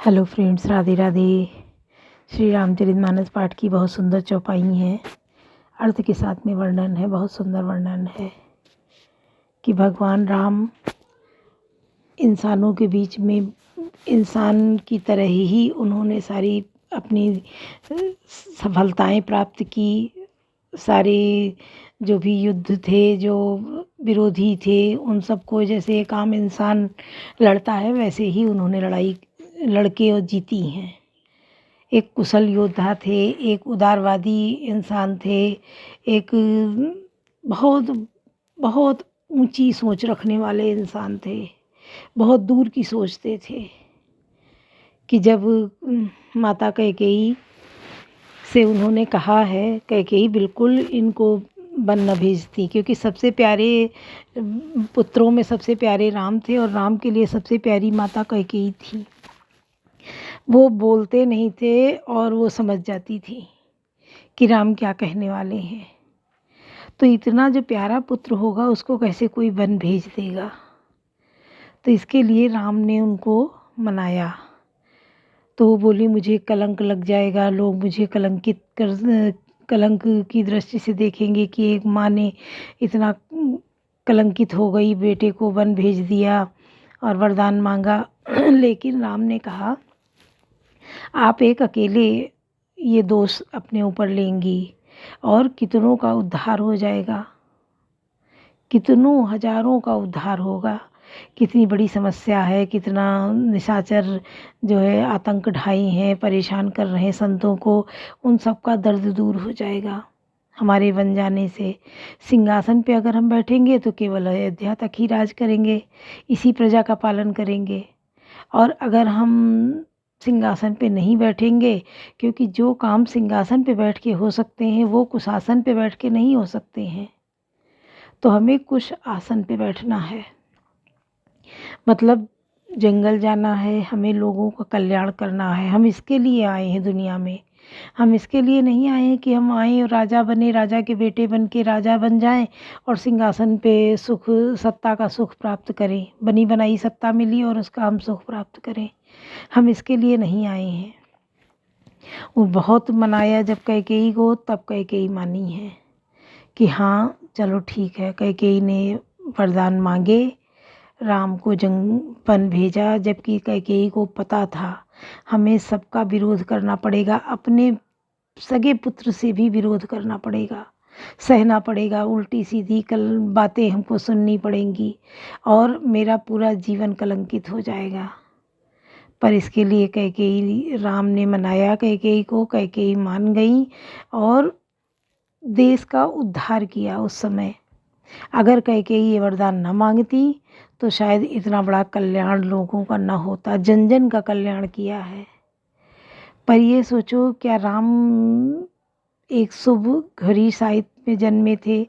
Hello friends, Radhe Radhe. Shri Ramcharitmanas पाठ की बहुत सुंदर चौपाई है। अर्थ के साथ में वर्णन है, बहुत सुंदर वर्णन है कि भगवान राम इंसानों के बीच में इंसान की तरह ही उन्होंने सारी अपनी सफलताएं प्राप्त की। सारे जो भी युद्ध थे, जो विरोधी थे, उन सबको जैसे एक आम इंसान लड़ता है वैसे ही उन्होंने लड़ाई लड़के और जीती हैं। एक कुशल योद्धा थे, एक उदारवादी इंसान थे, एक बहुत बहुत ऊंची सोच रखने वाले इंसान थे, बहुत दूर की सोचते थे कि जब माता कैकेयी से उन्होंने कहा है, कैकेयी बिल्कुल इनको वन न भेजती, क्योंकि सबसे प्यारे पुत्रों में सबसे प्यारे राम थे और राम के लिए सबसे प्यारी माता कैकेयी थी। वो बोलते नहीं थे और वो समझ जाती थी कि राम क्या कहने वाले हैं। तो इतना जो प्यारा पुत्र होगा उसको कैसे कोई वन भेज देगा। तो इसके लिए राम ने उनको मनाया। तो वो बोली मुझे कलंक लग जाएगा, लोग मुझे कलंक की दृष्टि से देखेंगे कि एक माँ ने इतना कलंकित हो गई, बेटे को वन भेज दिया और वरदान मांगा। लेकिन राम ने कहा आप एक अकेले ये दोष अपने ऊपर लेंगी और कितनों का उद्धार हो जाएगा, कितनों हजारों का उद्धार होगा। कितनी बड़ी समस्या है, कितना निशाचर जो है आतंक ढाई हैं, परेशान कर रहे हैं संतों को, उन सब का दर्द दूर हो जाएगा हमारे बन जाने से। सिंहासन पे अगर हम बैठेंगे तो केवल अयोध्या तक ही राज करेंगे, इसी प्रजा का पालन करेंगे। और अगर हम सिंहासन पे नहीं बैठेंगे, क्योंकि जो काम सिंहासन पे बैठ के हो सकते हैं वो कुशासन पे बैठ के नहीं हो सकते हैं, तो हमें कुछ आसन पे बैठना है। मतलब जंगल जाना है, हमें लोगों का कल्याण करना है। हम इसके लिए आए हैं दुनिया में। हम इसके लिए नहीं आए हैं कि हम आए और राजा बने, राजा के बेटे बन के राजा बन जाएं और सिंहासन पे सुख सत्ता का सुख प्राप्त करें, बनी बनाई सत्ता मिली और उसका हम सुख प्राप्त करें। हम इसके लिए नहीं आए हैं। वो बहुत मनाया जब कैकेयी को, तब कैकेयी मानी है कि हाँ चलो ठीक है। कैकेयी ने वरदान मांगे, राम को वन भेजा, जबकि कैकेयी को पता था हमें सबका विरोध करना पड़ेगा, अपने सगे पुत्र से भी विरोध करना पड़ेगा, सहना पड़ेगा, उल्टी सीधी बातें हमको सुननी पड़ेंगी और मेरा पूरा जीवन कलंकित हो जाएगा। पर इसके लिए कैकेयी, राम ने मनाया कैकेयी को, कैकेयी मान गई और देश का उद्धार किया उस समय। अगर कैकेयी ये वरदान न मांगती तो शायद इतना बड़ा कल्याण लोगों का न होता। जन जन का कल्याण किया है। पर ये सोचो, क्या राम एक शुभ घड़ी साहित्य में जन्मे थे,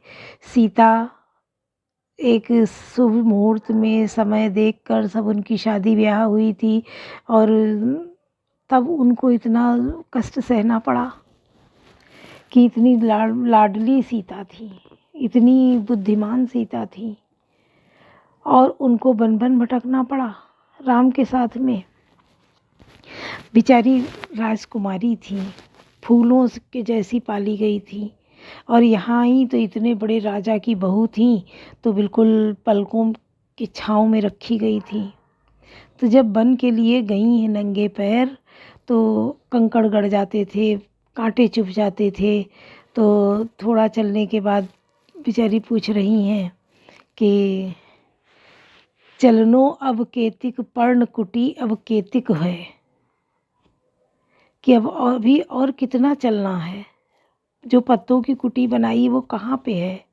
सीता एक शुभ मुहूर्त में समय देखकर सब उनकी शादी ब्याह हुई थी और तब उनको इतना कष्ट सहना पड़ा कि इतनी लाडली सीता थी, इतनी बुद्धिमान सीता थी और उनको बन बन भटकना पड़ा राम के साथ में। बेचारी राजकुमारी थी, फूलों के जैसी पाली गई थी और यहाँ ही तो इतने बड़े राजा की बहू थी तो बिल्कुल पलकों की छाँव में रखी गई थी। तो जब वन के लिए गई हैं नंगे पैर तो कंकड़ गड़ जाते थे, कांटे चुभ जाते थे। तो थोड़ा चलने के बाद बेचारी पूछ रही हैं कि चलनो अब केतिक पर्णकुटी अब केतिक है, कि अब अभी और कितना चलना है, जो पत्तों की कुटी बनाई वो कहाँ पे है।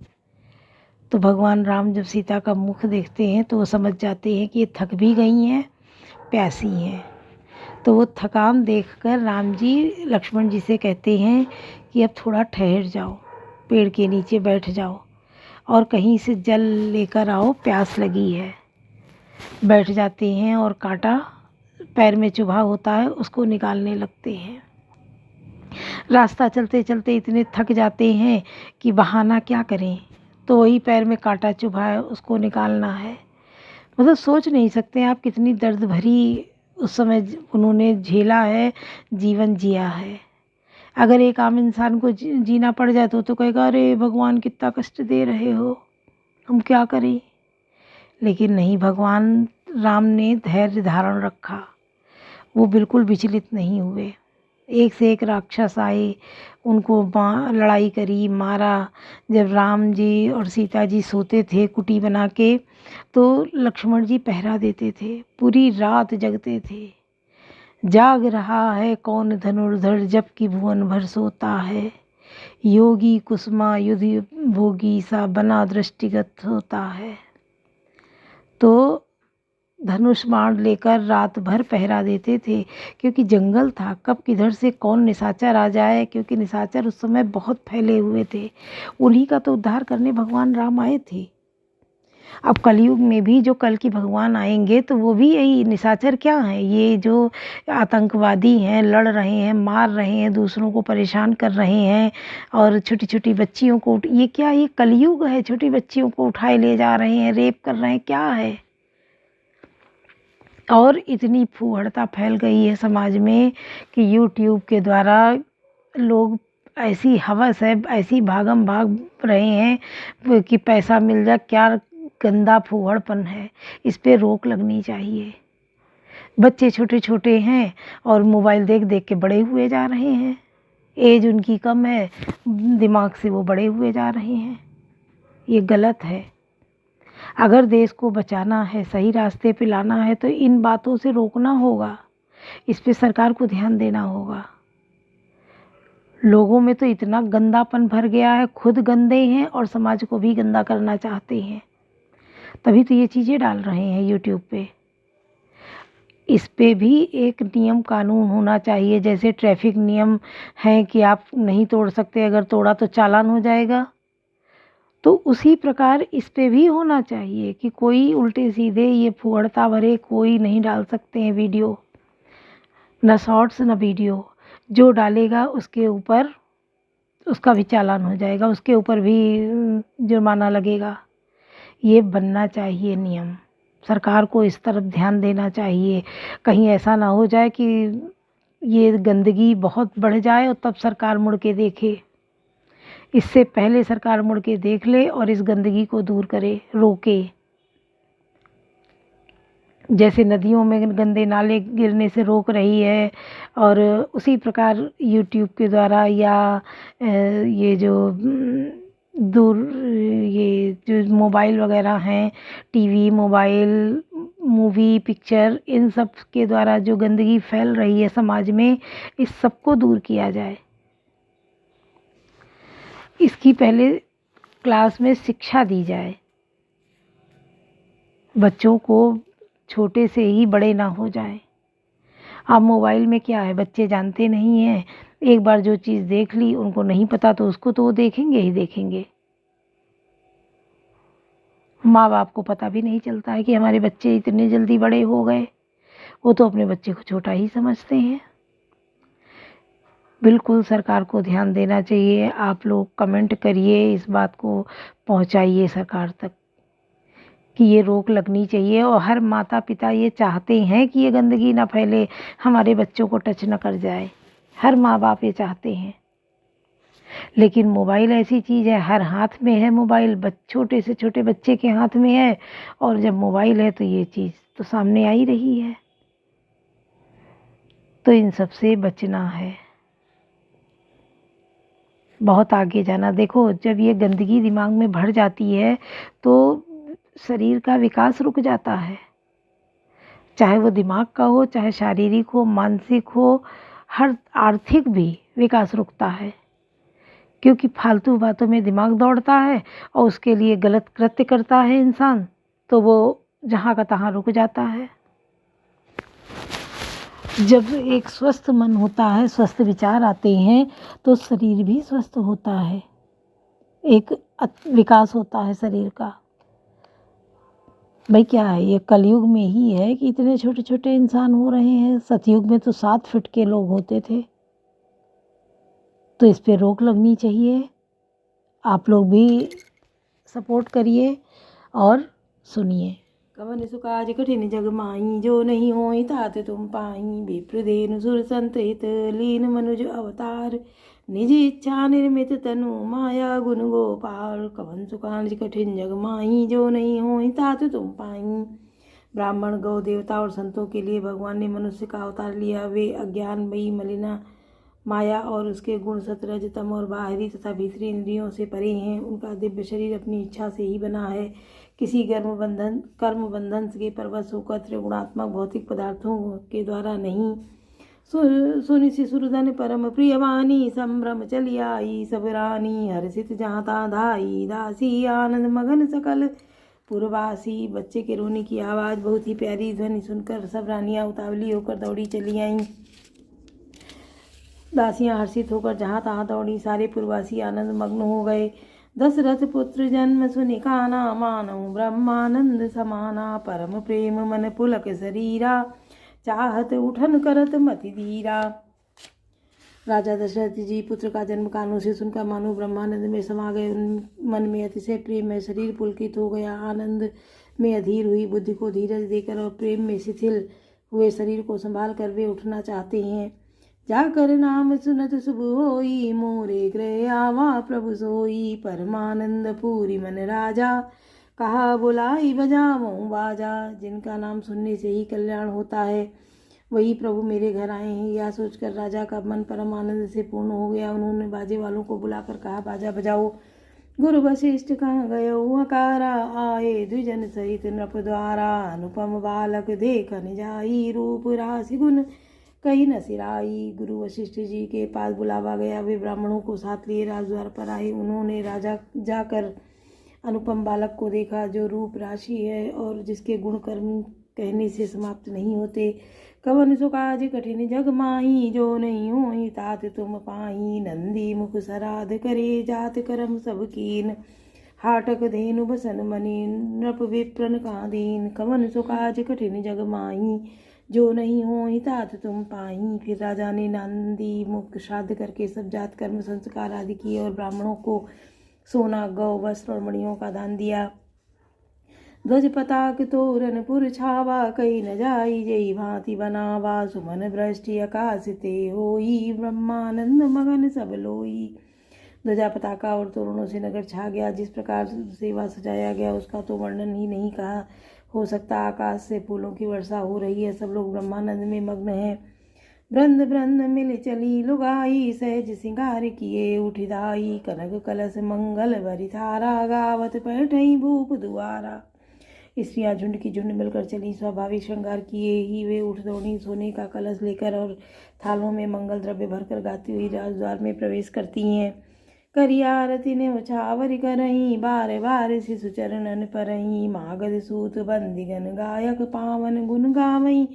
तो भगवान राम जब सीता का मुख देखते हैं तो वो समझ जाते हैं कि ये थक भी गई हैं, प्यासी हैं। तो वो थकान देखकर राम जी लक्ष्मण जी से कहते हैं कि अब थोड़ा ठहर जाओ, पेड़ के नीचे बैठ जाओ और कहीं से जल लेकर आओ, प्यास लगी है। बैठ जाते हैं और कांटा पैर में चुभा होता है उसको निकालने लगते हैं। रास्ता चलते चलते इतने थक जाते हैं कि बहाना क्या करें, तो वही पैर में कांटा चुभा है उसको निकालना है। मतलब सोच नहीं सकते आप कितनी दर्द भरी उस समय उन्होंने झेला है, जीवन जिया है। अगर एक आम इंसान को जीना पड़ जाए तो कहेगा अरे भगवान कितना कष्ट दे रहे हो, हम क्या करें। लेकिन नहीं, भगवान राम ने धैर्य धारण रखा, वो बिल्कुल विचलित नहीं हुए। एक से एक राक्षस आए, उनको लड़ाई करी, मारा। जब राम जी और सीता जी सोते थे कुटी बना के, तो लक्ष्मण जी पहरा देते थे, पूरी रात जगते थे। जाग रहा है कौन धनुर्धर, जबकि भुवन भर सोता है। योगी कुसुमा युधि भोगी, सा बना दृष्टिगत होता है। तो धनुष बाण लेकर रात भर पहरा देते थे, क्योंकि जंगल था, कब किधर से कौन निशाचर आ जाए, क्योंकि निशाचर उस समय बहुत फैले हुए थे। उन्हीं का तो उद्धार करने भगवान राम आए थे। अब कलयुग में भी जो कल की भगवान आएंगे तो वो भी यही निशाचर क्या हैं, ये जो आतंकवादी हैं, लड़ रहे हैं, मार रहे हैं, दूसरों को परेशान कर रहे हैं, और छोटी छोटी बच्चियों को, ये क्या, ये कलयुग है। छोटी बच्चियों को उठाए ले जा रहे हैं, रेप कर रहे हैं, क्या है। और इतनी फूहड़ता फैल गई है समाज में कि यूट्यूब के द्वारा लोग, ऐसी हवस है, ऐसी भागम भाग रहे हैं कि पैसा मिल जाए। क्या गंदा फूहड़पन है, इस पे रोक लगनी चाहिए। बच्चे छोटे छोटे हैं और मोबाइल देख देख के बड़े हुए जा रहे हैं। एज उनकी कम है, दिमाग से वो बड़े हुए जा रहे हैं। ये गलत है। अगर देश को बचाना है, सही रास्ते पे लाना है, तो इन बातों से रोकना होगा। इस पे सरकार को ध्यान देना होगा। लोगों में तो इतना गंदापन भर गया है, खुद गंदे हैं और समाज को भी गंदा करना चाहते हैं, तभी तो ये चीज़ें डाल रहे हैं यूट्यूब पे। इस पे भी एक नियम कानून होना चाहिए, जैसे ट्रैफिक नियम हैं कि आप नहीं तोड़ सकते, अगर तोड़ा तो चालान हो जाएगा। तो उसी प्रकार इस पे भी होना चाहिए कि कोई उल्टे सीधे ये फुहड़ता भरे कोई नहीं डाल सकते हैं वीडियो, न शॉर्ट्स न वीडियो। जो डालेगा उसके ऊपर, उसका भी चालान हो जाएगा, उसके ऊपर भी जुर्माना लगेगा। ये बनना चाहिए नियम। सरकार को इस तरफ ध्यान देना चाहिए। कहीं ऐसा ना हो जाए कि ये गंदगी बहुत बढ़ जाए और तब सरकार मुड़ के देखे। इससे पहले सरकार मुड़ के देख ले और इस गंदगी को दूर करे, रोके। जैसे नदियों में गंदे नाले गिरने से रोक रही है, और उसी प्रकार यूट्यूब के द्वारा या ये जो दूर, ये जो मोबाइल वगैरह हैं, टीवी, मोबाइल, मूवी, पिक्चर, इन सब के द्वारा जो गंदगी फैल रही है समाज में, इस सब को दूर किया जाए। इसकी पहले क्लास में शिक्षा दी जाए, बच्चों को छोटे से ही बड़े ना हो जाए। अब मोबाइल में क्या है, बच्चे जानते नहीं हैं, एक बार जो चीज़ देख ली, उनको नहीं पता तो उसको तो वो देखेंगे ही देखेंगे। माँ बाप को पता भी नहीं चलता है कि हमारे बच्चे इतने जल्दी बड़े हो गए, वो तो अपने बच्चे को छोटा ही समझते हैं। बिल्कुल सरकार को ध्यान देना चाहिए। आप लोग कमेंट करिए, इस बात को पहुंचाइए सरकार तक कि ये रोक लगनी चाहिए। और हर माता पिता ये चाहते हैं कि ये गंदगी ना फैले, हमारे बच्चों को टच न कर जाए। हर माँ बाप ये चाहते हैं। लेकिन मोबाइल ऐसी चीज़ है, हर हाथ में है मोबाइल, छोटे से छोटे बच्चे के हाथ में है, और जब मोबाइल है तो ये चीज़ तो सामने आ ही रही है। तो इन सब से बचना है, बहुत आगे जाना। देखो, जब ये गंदगी दिमाग में भर जाती है तो शरीर का विकास रुक जाता है, चाहे वो दिमाग का हो, चाहे शारीरिक हो, मानसिक हो, हर आर्थिक भी विकास रुकता है। क्योंकि फालतू बातों में दिमाग दौड़ता है और उसके लिए गलत कृत्य करता है इंसान, तो वो जहाँ का तहाँ रुक जाता है। जब एक स्वस्थ मन होता है, स्वस्थ विचार आते हैं, तो शरीर भी स्वस्थ होता है, एक विकास होता है शरीर का। भाई क्या है, ये कलयुग में ही है कि इतने छोटे छोटे इंसान हो रहे हैं। सतयुग में तो 7 फीट के लोग होते थे। तो इस पे रोक लगनी चाहिए। आप लोग भी सपोर्ट करिए और सुनिए। कवन सु काज कठिन जग माही, जो नहीं होई तात तुम पाई। विप्रदेनु सुर संत हित, लीन मनुज अवतार। निज इच्छा निर्मित तनु, माया गुण गोपाल। कवन सु काज कठिन जग माही, जो नहीं होई तात तुम पाई। ब्राह्मण, गौ, देवता और संतों के लिए भगवान ने मनुष्य का अवतार लिया। वे अज्ञानमयी मलिना माया और उसके गुण सतरज तम और बाहरी तथा भीतरी इंद्रियों से परे हैं। उनका दिव्य शरीर अपनी इच्छा से ही बना है। किसी कर्म बंधन के परवश होकर त्रिगुणात्मक भौतिक पदार्थों के द्वारा नहीं। सुनि शिशुरधन परम प्रिय वाणी, संभ्रम चली आई सब रानी। हर्षित जाता धाई दासी, आनंद मगन सकल पुरवासी। बच्चे के रोने की आवाज़, बहुत ही प्यारी ध्वनि सुनकर सब रानियां उतावली होकर दौड़ी चली आईं। दासियां हर्षित होकर जहाँ तहाँ दौड़ी। सारे पुरवासी आनंद मग्न हो गए। दशरथ पुत्र जन्म सुनि काना, मानव ब्रह्मानंद समाना। परम प्रेम मन पुलक शरीरा, चाहत उठन करत मति धीरा। राजा दशरथ जी पुत्र का जन्म कानों से सुनकर मानो ब्रह्मानंद में समा गए। उन मन में अतिशय प्रेम में शरीर पुलकित हो गया। आनंद में अधीर हुई बुद्धि को धीरज देकर और प्रेम में शिथिल हुए शरीर को संभाल कर वे उठना चाहते हैं। जाकर नाम सुनत शुभ होई, मोरे गृह आवा प्रभु सोई। परमानंद पूरी मन राजा, कहा बुलाई बजाऊं बाजा। जिनका नाम सुनने से ही कल्याण होता है, वही प्रभु मेरे घर आए हैं। यह सोचकर राजा का मन परम आनंद से पूर्ण हो गया। उन्होंने बाजे वालों को बुलाकर कहा, बाजा बजाओ। गुरु वशिष्ठ कहाँ गयो हकारा, आए द्विजन सहित नृप द्वारा। अनुपम बालक देखन जाई, रूप राशि गुण कहीं न सिराई। गुरु वशिष्ठ जी के पास बुलावा गया। वे ब्राह्मणों को साथ लिए राजद्वार पर आए। उन्होंने राजा जाकर अनुपम बालक को देखा, जो रूप राशि है और जिसके गुण कर्म कहने से समाप्त नहीं होते। कवन सु काज कठिन जग माही, जो नहीं होई तात तुम पाही। नंदी मुख सराध करे, जात करम सब कीन। हाटक धेनु बसन मनी, नृप विप्रन कादीन। कवन सु काज कठिन जग माही, जो नहीं होई तात तुम पाई। फिर राजा ने नंदी मुख श्राद्ध करके सब जात कर्म संस्कार आदि किए और ब्राह्मणों को सोना, गौ, वस्त्र और मणियों का दान दिया। ध्वज पताक तोरण पुर छावा, कई न जाई जई भांति बनावा। सुमन वृष्टि आकाश ते होई, ब्रह्मानंद मगन सब लोई। ध्वजा, पताका और तोरणों से नगर छा गया। जिस प्रकार सेवा सजाया गया उसका तो वर्णन ही नहीं कहा हो सकता। आकाश से फूलों की वर्षा हो रही है। सब लोग ब्रह्मानंद में मग्न हैं। ब्रंद ब्रंद मिल चली लुगाई, सहज सिंगार किए उठिदाई। कनक कलश मंगल वरिथारा, गावत पैठई भूप दुआरा। स्त्रियां झुंड की झुंड मिलकर चली। स्वाभाविक श्रृंगार किए ही वे उठ दौड़ी। सोने का कलश लेकर और थालों में मंगल द्रव्य भरकर गाती हुई राजद्वार में प्रवेश करती हैं। करी आरती ने उछावर करही, बार बार शिशु चरणन परही। मागध सूत बंदिगन गायक, पावन गुण गावई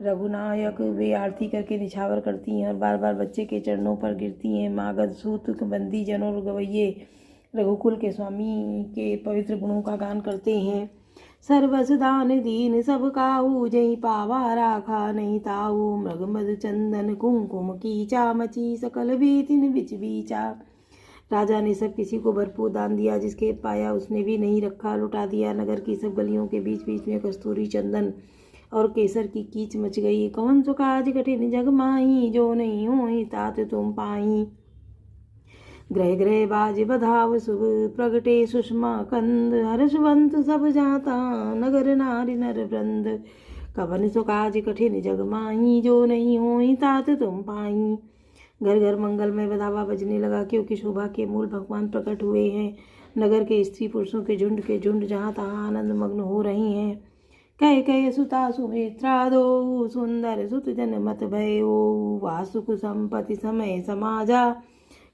रघुनायक। वे आरती करके निछावर करती हैं और बार बार बच्चे के चरणों पर गिरती हैं। मागध सूत बंदी जनों और गवैये रघुकुल के स्वामी के पवित्र गुणों का गान करते हैं। सर्वस दान दीन सब काहू, जही पावा राखा नहीं ताऊ। मृग मद चंदन कुमकुम कीचा, मची सकल बीतिन बिच बीचा। राजा ने सब किसी को भरपूर दान दिया। जिसके पाया उसने भी नहीं रखा, लुटा दिया। नगर की सब गलियों के बीच बीच में कस्तूरी, चंदन और केसर की कीच मच गई। कौन सु काज कठिन जग माही, जो नहीं होई तात तुम पाई। ग्रह ग्रह बाज बधाव शुभ, प्रगटे सुषमा कंद। हर्षवंत सब जाता, नगर नारी नर वृंद। कवन सु काज कठिन जग माही, जो नहीं होई तात तुम पाई। घर घर मंगल में बधावा बजने लगा, क्योंकि शोभा के मूल भगवान प्रकट हुए हैं। नगर के स्त्री पुरुषों के झुंड जहाँ तहाँ आनंद मग्न हो रही हैं। कह कह सुता सुमित्रा दो, सुंदर सुत जन मत भयो। वासुक संपत्ति समय समाजा,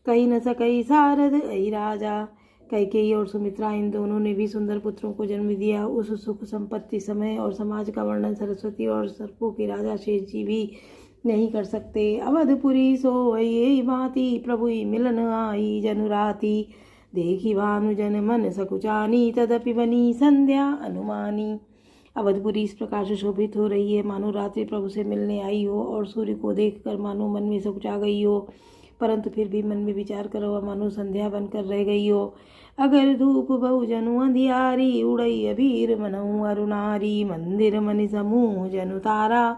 कही न सकई सारद अहि राजा। कैकेयी और सुमित्रा इन दोनों ने भी सुंदर पुत्रों को जन्म दिया। उस सुख संपत्ति, समय और समाज का वर्णन सरस्वती और सर्पों के राजा शेष जी भी नहीं कर सकते। अवधपुरी सोई भांति, प्रभु मिलन आई जनुराती। देखी भानु जन मन सकुचानी, तदपि बनी संध्या अनुमानी। अवधपुरी इस प्रकार से शोभित हो रही है मानो रात्रि प्रभु से मिलने आई हो, और सूर्य को देखकर मानो मन में सकुचा गई हो। परंतु फिर भी मन में विचार करो मानो संध्या बनकर रह गई हो। अगर धूप बहु जनु अंधियारी, उड़ई अबीर मनऊ अरुणारी, मंदिर मनि समूह जनु तारा,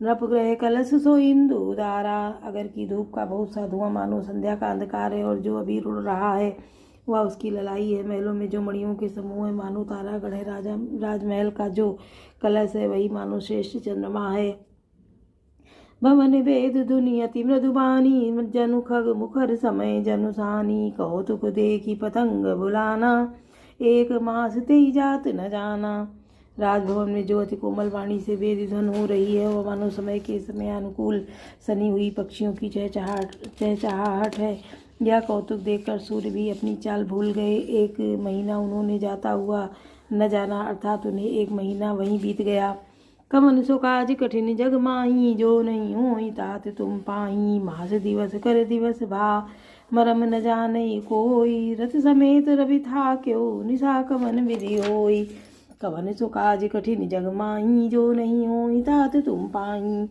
नृपग्रह कलश सो इंदु दारा। अगर की धूप का बहुत सा धुआं मानो संध्या का अंधकार है, और जो अबीर उड़ रहा है वह उसकी ललाई है। महलों में जो मणियों के समूह है मानो तारागण है। राजमहल का जो कलश है वही मानो श्रेष्ठ चंद्रमा है। भवन वेद धुनि अति मृदुबानी, जनु खग मुखर समय जनु सानी, कौतुक देखी पतंग बुलाना, एक मास तेई जात न जाना। राजभवन में जो अति कोमल वाणी से वेद ध्वन हो रही है वह मानो समय के समय अनुकूल सनी हुई पक्षियों की चहचहाहट है। यह कौतुक देखकर सूर्य भी अपनी चाल भूल गए। एक महीना उन्होंने जाता हुआ न जाना, अर्थात उन्हें एक महीना वहीं बीत गया। कमन सो काज कठिन जग माही, जो नहीं होई तात तुम पाही, मास दिवस कर दिवस भा, मरम न जाने कोई, रथ समेत रवि था क्यों, निशा कमन विधि होई। कवन सो काज कठिन जग माही, जो नहीं होई तात तुम पाही।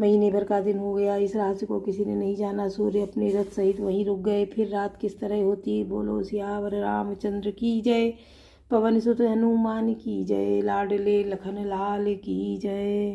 महीने भर का दिन हो गया, इस रहस्य को किसी ने नहीं जाना। सूर्य अपने रथ सहित वहीं रुक गए। फिर रात किस तरह होती, बोलो सियावर रामचंद्र की जय। पवन सुत हनुमान की जय, लाडले लखन लाल की जय।